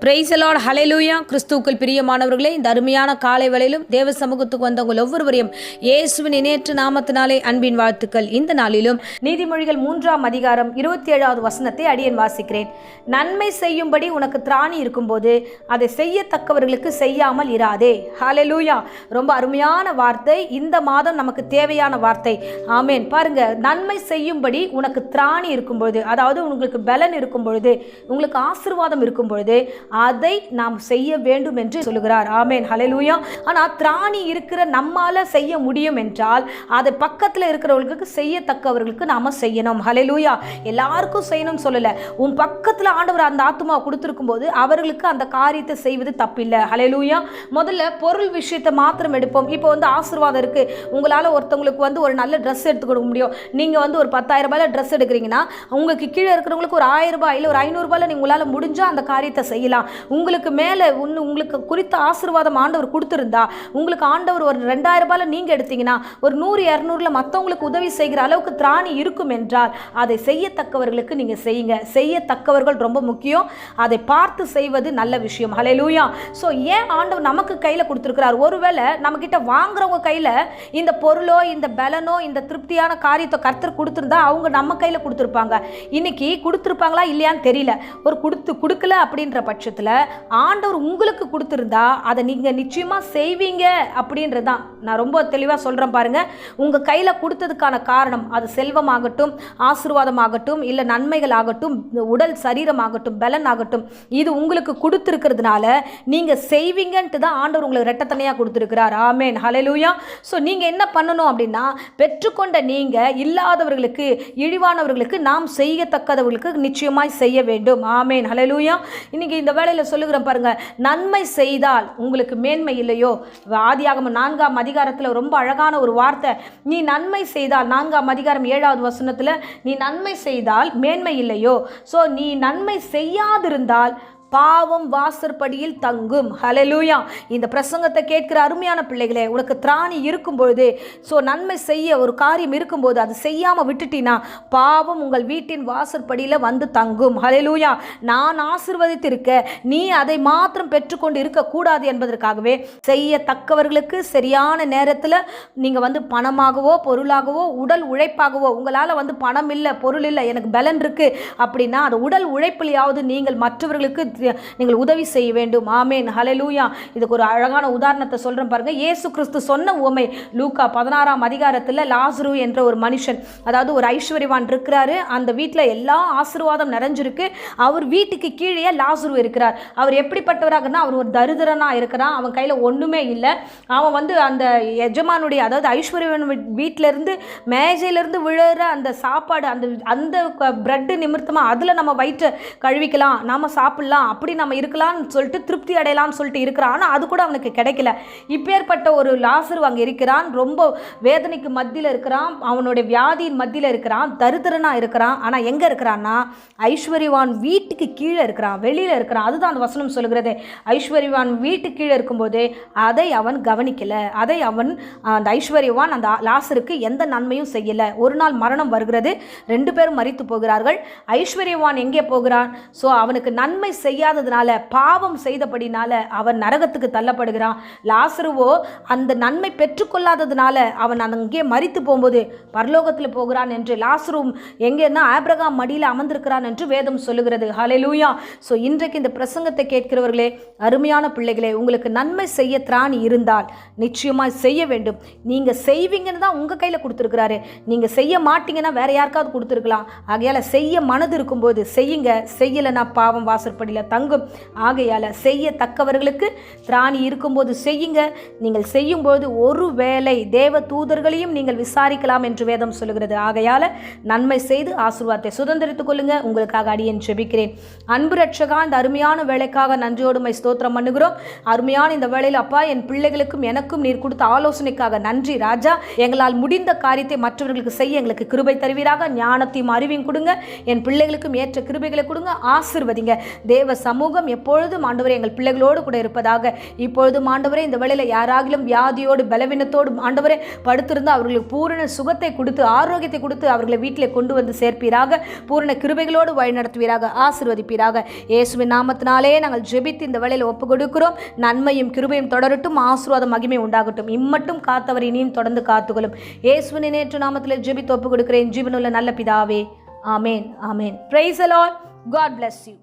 Praise the Lord, ஹல்லேலூயா. கிறிஸ்துவுக்குள் பிரியமானவர்களே, இந்த அருமையான காலை வேளையிலும் தேவ சமூகத்துக்கு வந்தவங்க ஒவ்வொருவரையும் இயேசுவின் இணையற்ற நாமத்தினாலே அன்பின் வாழ்த்துக்கள். இந்த நாளிலும் நீதிமொழிகள் 3ஆம் அதிகாரம் 27வது வசனத்தை அடியேன் வாசிக்கிறேன். நன்மை செய்யும்படி உனக்கு திராணி இருக்கும்போது அதை செய்யத்தக்கவர்களுக்கு செய்யாமல் இராதே. ஹல்லேலூயா. ரொம்ப அருமையான வார்த்தை. இந்த மாதம் நமக்கு தேவையான வார்த்தை. ஆமேன். பாருங்க, நன்மை செய்யும்படி உனக்கு திராணி இருக்கும்பொழுது, அதாவது உங்களுக்கு பலன் இருக்கும் பொழுது, உங்களுக்கு ஆசீர்வாதம் இருக்கும் பொழுது அதை நாம் செய்ய வேண்டும் என்று சொல்லுகிறார். ஆமேன், ஹல்லேலூயா. ஆனால் திராணி இருக்கிற நம்மால செய்ய முடியும் என்றால் அதை பக்கத்தில் இருக்கிறவர்களுக்கு செய்யத்தக்கவர்களுக்கு நாம செய்யணும். ஹல்லேலூயா. எல்லாருக்கும் செய்யணும்னு சொல்லல. உன் பக்கத்தில் ஆண்டவர் அந்த ஆத்துமாவை கொடுத்திருக்கும் போது அவர்களுக்கு அந்த காரியத்தை செய்வது தப்பில்லை. ஹல்லேலூயா. முதல்ல பொருள் விஷயத்தை மாத்திரம் எடுப்போம். இப்போ ஆசீர்வாதம் இருக்கு, உங்களால் ஒருத்தவங்களுக்கு ஒரு நல்ல ட்ரெஸ் எடுத்து கொடுக்க முடியும். நீங்க ஒரு 10,000 ரூபாயில ட்ரெஸ் எடுக்கிறீங்கன்னா உங்களுக்கு கீழே இருக்கிறவங்களுக்கு ஒரு 1000 ரூபாய் இல்லை ஒரு 500 ரூபாயில உங்களால் முடிஞ்சா அந்த காரியத்தை செய்யலாம். உங்களுக்கு மேலே உங்களுக்கு குறித்த ஆசீர்வாதம் ஆண்டவர் கொடுத்திருந்தா, உங்களுக்கு ஆண்டவர் ஒரு 2000 ரூபாயில நீங்க எடுத்தீங்கன்னா ஒரு 100-200ல மற்றவங்களுக்கு உதவி செய்கிற அளவுக்கு திராணி இருக்கும் என்றால் அதை செய்யத்தக்கவர்களுக்கு நீங்க செய்யுங்க. செய்யத்தக்கவர்கள் ரொம்ப முக்கியம். அதை பார்த்து செய்வது நல்ல விஷயம். ஹல்லேலூயா. ஸோ ஏன் ஆண்டவர் நமக்கு கையில கொடுத்திருக்கிறார்? ஒருவேளை நம்ம கிட்ட வாங்குறவங்க கையில இந்த பொருளோ இந்த பலனோ இந்த திருப்தியான காரியத்தை கர்த்தர் கொடுத்திருந்தா அவங்க நம்ம கையில கொடுத்திருப்பாங்க. இன்னைக்கு கொடுத்திருப்பாங்களா இல்லையான்னு தெரியல. ஒரு கொடுக்கல அப்படின்ற பட்சத்தில் ஆண்டவர் உங்களுக்கு கொடுத்திருந்தா அதை நீங்க நிச்சயமா செய்வீங்க அப்படின்றதுதான் நான் ரொம்ப தெளிவா சொல்றேன். பாருங்க, உங்க கையில கொடுத்ததுக்கான காரணம் அது செல்வமாகட்டும், ஆசீர்வாதமாகட்டும், இல்ல நன்மைகள் ஆகட்டும், உடல் சரீரம் ஆகட்டும், பலன் ஆகட்டும், இது உங்களுக்கு கொடுத்திருக்கிறதுனால நீங்க செய்வீங்கன்ட்டு தான் ஆண்டவர் உங்களுக்கு ரெட்டத்தனையா கொடுத்திருக்கிறார். ஆமேன், ஹல்லேலூயா. ஸோ நீங்க என்ன பண்ணணும் அப்படின்னா, பெற்றுக்கொண்ட நீங்க இல்லாதவர்களுக்கு, இழிவானவர்களுக்கு, நாம் செய்யத்தக்கவர்களுக்கு நிச்சயமாய் செய்ய வேண்டும். ஆமேன், ஹல்லேலூயா. இன்னைக்கு இந்த வேளையில் சொல்லுகிறேன் பாருங்க, நன்மை செய்தால் உங்களுக்கு மேன்மை இல்லையோ? ஆதியாகமம் 4ஆம் அதிகாரத்தில் ரொம்ப அழகான ஒரு வார்த்தை. நீ நன்மை செய்தால், 4ஆம் அதிகாரம் 7வது வசனத்தில், நீ நன்மை செய்தால் மேன்மை இல்லையோ? ஸோ நீ நன்மை செய்யாதிருந்தால் பாவம் வாசற்படியில் தங்கும். ஹல்லேலூயா. இந்த பிரசங்கத்தை கேட்கிற அருமையான பிள்ளைகளே, உனக்கு திராணி இருக்கும் பொழுது, ஸோ நன்மை செய்ய ஒரு காரியம் இருக்கும்போது அது செய்யாம விட்டுட்டினா பாவம் உங்கள் வீட்டின் வாசற்படியில் வந்து தங்கும். ஹல்லேலூயா. நான் ஆசீர்வதித்திருக்க நீ அதை மாத்திரம் பெற்றுக்கொண்டு இருக்கக்கூடாது என்பதற்காகவே செய்யத்தக்கவர்களுக்கு சரியான நேரத்தில் நீங்கள் பணமாகவோ பொருளாகவோ உடல் உழைப்பாகவோ, உங்களால் பணம் இல்லை பொருள் இல்லை எனக்கு பலன் இருக்கு அப்படின்னா அது உடல் உழைப்பிலையாவது நீங்கள் மற்றவர்களுக்கு நீங்கள் உதவி செய்ய வேண்டும். ஆமேன், ஹல்லேலூயா. இதுக்கு ஒரு அழகான உதாரணத்தை சொல்றேன் பாருங்க. இயேசு கிறிஸ்து சொன்ன உவமை லூக்கா 16ஆம் அதிகாரத்தில் லாசரு என்ற ஒரு மனுஷன், அதாவது ஒரு ஐஸ்வர்யவான் இருக்கிறாரு. அந்த வீட்டில் எல்லா ஆசீர்வாதம் நிறைஞ்சிருக்கு. அவர் வீட்டுக்கு கீழே லாசரு இருக்கிறார். அவர் எப்படிப்பட்டவராகனா, அவர் ஒரு தரித்திரனா இருக்கிறான். அவன் கையில் ஒன்றுமே இல்லை. அவன் அந்த எஜமானுடைய, அதாவது ஐஸ்வர்யவான் வீட்டிலேருந்து மேஜையிலேருந்து விழுற அந்த சாப்பாடு, அந்த பிரெட்டு நிமித்தமாக அதில் நம்ம வயிற்றை கழுவிக்கலாம், நாம் சாப்பிடலாம், அப்படி நம்ம இருக்கலாம்னு சொல்லிட்டு திருப்தி அடையலாம்னு சொல்லிட்டு இருக்கிறான். ஆனால் அது கூட அவனுக்கு கிடைக்கல. இப்பேற்பட்ட ஒரு லாசரு அங்கே இருக்கிறான். ரொம்ப வேதனைக்கு மத்தியில் இருக்கிறான். அவனுடைய வியாதியின் மத்தியில் இருக்கிறான். தரித்திரனா இருக்கிறான். ஆனால் எங்கே இருக்கிறான்னா, ஐஸ்வர்யவான் வீட்டுக்கு கீழே இருக்கிறான், வெளியில் இருக்கிறான். அதுதான் அந்த வசனம் சொல்லுகிறது. ஐஸ்வர்யவான் வீட்டுக்கு கீழே இருக்கும்போது அதை அவன் கவனிக்கலை. அதை அவன், அந்த ஐஸ்வர்யவான் அந்த லாசருக்கு எந்த நன்மையும் செய்யலை. ஒரு நாள் மரணம் வருகிறது. 2 பேரும் மரித்து போகிறார்கள். ஐஸ்வர்யவான் எங்கே போகிறான்? ஸோ அவனுக்கு நன்மை செய்யாததுனால, பாவம் செய்தபடினால அவன் நரகத்துக்கு தள்ளப்படுகிறான். லாசருவோ அந்த நன்மை பெற்றுக்கொள்ளாததுனால அவன் அங்கே மரித்து போகும்போது பரலோகத்தில் போகிறான் என்று, லாசரும் எங்கன்னா ஆபிரகாம் மடியில் அமர்ந்திருக்கிறான் என்று வேதம் சொல்லுகிறது. ஹல்லேலூயா. ஸோ இன்றைக்கு இந்த பிரசங்கத்தை கேட்கிறவர்களே, அருமையான பிள்ளைகளே, உங்களுக்கு நன்மை செய்ய திராணி இருந்தால் நிச்சயமாக செய்ய வேண்டும். நீங்க செய்வீங்கன்னு தான் உங்க கையில் கொடுத்துருக்கிறாரு. நீங்க செய்ய மாட்டீங்கன்னா வேற யாருக்காவது கொடுத்துருக்கலாம். ஆகையால செய்ய மனது இருக்கும்போது செய்யுங்க. செய்யலைன்னா பாவம் வாசற்படியில் தங்கும். ஆகையால செய்யத்தக்கவர்களுக்கு திராணி இருக்கும்போது செய்யுங்க. நீங்கள் செய்யும்போது ஒரு வேளை தேவ தூதர்களையும் நீங்கள் விசாரிக்கலாம் என்று வேதம் சொல்லுகிறது. ஆகையால நன்மை செய்து ஆசீர்வாதத்தை சுதந்திரித்துக் கொள்ளுங்க. உங்களுக்காக அடியேன் ஜெபிக்கிறேன். அன்பு ரட்சகா, இந்த அருமையான வேலைக்காக நன்றியோடுமை ஸ்தோத்திரம் பண்ணுகிறோம். அருமையான இந்த வேளையில் அப்பா, என் பிள்ளைகளுக்கும் எனக்கும் நீர் கொடுத்த ஆலோசனைக்காக நன்றி ராஜா. எங்களால் முடிந்த காரியத்தை மற்றவர்களுக்கு செய்ய எங்களுக்கு கிருபை தருவீராக. ஞானத்தையும் அறிவையும் கொடுங்க. என் பிள்ளைகளுக்கும் ஏற்ற கிருபைகளை கொடுங்க. ஆசீர்வதிங்க. தேவ சமூகம் எப்பொழுதும் ஆண்டவரே எங்கள் பிள்ளைகளோடு கூட இருப்பதாக. இப்பொழுதும் ஆண்டவரே இந்த வேளையில் யாராகிலும் வியாதியோடு பலவீனத்தோடு ஆண்டவரே படுத்திருந்து அவர்களுக்கு பூரண சுகத்தை கொடுத்து ஆரோக்கியத்தை கொடுத்து அவர்களை வீட்டிலே கொண்டு வந்து சேர்ப்பீராக. பூரண கிருபைகளோடு வழிநடத்துவீராக, ஆசீர்வதிப்பீராக. இயேசுவின் நாமத்தினாலே நாங்கள் ஜெபித்து இந்த வேளையில் ஒப்பு கொடுக்கிறோம். நன்மையும் கிருபையும் தொடரட்டும், ஆசீர்வாதம் மகிமை உண்டாகட்டும். இம்மட்டும் காத்தவர் இனியும் தொடர்ந்து காத்துக்கொள்ளும். இயேசுவின் நேற்று நாமத்தில் ஜெபித்து ஒப்பு கொடுக்கிறேன் ஜீவனுள்ள நல்ல பிதாவே. ஆமேன், ஆமேன். Praise the Lord. God bless you.